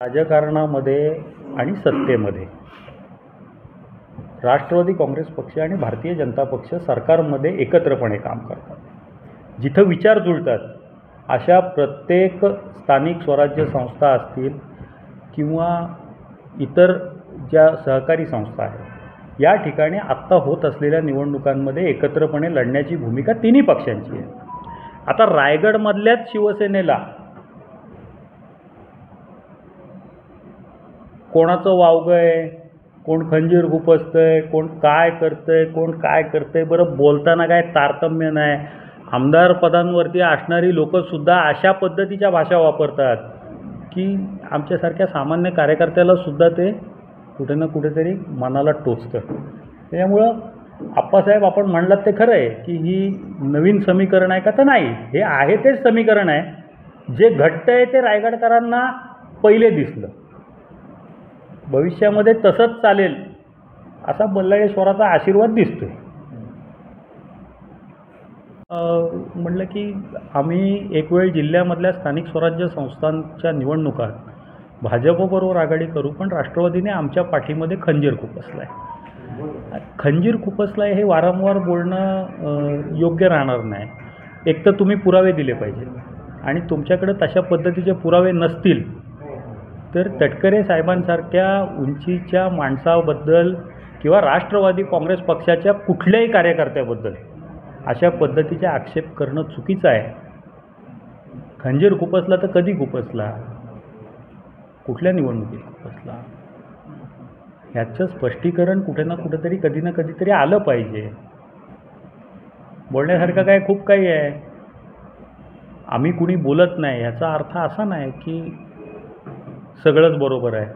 राजकारणामध्ये आणि सत्तेमध्ये राष्ट्रवादी काँग्रेस पक्ष आणि भारतीय जनता पक्ष सरकारमध्ये एकत्रपणे काम करतात. जिथं विचार जुळतात अशा प्रत्येक स्थानिक स्वराज्य संस्था असतील किंवा इतर ज्या सहकारी संस्था आहेत, या ठिकाणी आत्ता होत असलेल्या निवडणुकांमध्ये एकत्रपणे लढण्याची भूमिका तिन्ही पक्षांची आहे. आता रायगडमधल्याच शिवसेनेला कोणाचं वावगं आहे, कोण खंजीर खुपसतंय, कोण काय करतंय, कोण काय करतंय, बरं बोलताना काय तारतम्य नाही. आमदार पदांवरती असणारी लोकंसुद्धा अशा पद्धतीच्या भाषा वापरतात की आमच्यासारख्या सामान्य कार्यकर्त्यालासुद्धा ते कुठे ना कुठेतरी मनाला टोचतं. त्यामुळं आप्पासाहेब आपण म्हणलात ते खरं आहे की ही नवीन समीकरण आहे का, तर नाही, हे आहे तेच समीकरण आहे. जे घट्ट आहे ते रायगडकरांना पहिले दिसलं. भविष्यामध्ये तसंच चालेल असा बल्लाळेश्वराचा आशीर्वाद दिसतोय. म्हटलं की आम्ही एक वेळ जिल्ह्यामधल्या स्थानिक स्वराज्य संस्थांच्या निवडणुकात भाजपबरोबर आघाडी करू, पण राष्ट्रवादीने आमच्या पाठीमध्ये खंजीर खुपसला आहे. खंजीर खुपसला आहे हे वारंवार बोलणं योग्य राहणार नाही. एक तर तुम्ही पुरावे दिले पाहिजे आणि तुमच्याकडे तशा पद्धतीचे पुरावे नसतील तर तटकरे साहेबांसारख्या उंचीच्या माणसाबद्दल किंवा राष्ट्रवादी काँग्रेस पक्षाच्या कुठल्याही कार्यकर्त्याबद्दल अशा पद्धतीचे आक्षेप करणं चुकीचं आहे. खंजीर खुपसला तर कधी खुपसला, कुठल्या निवडणुकीत खुपसला, ह्याचं स्पष्टीकरण कुठे ना कुठेतरी कधी ना कधीतरी आलं पाहिजे. बोलण्यासारखं काय खूप काही आहे. आम्ही कुणी बोलत नाही ह्याचा अर्थ असा नाही की सगळंच बरोबर आहे.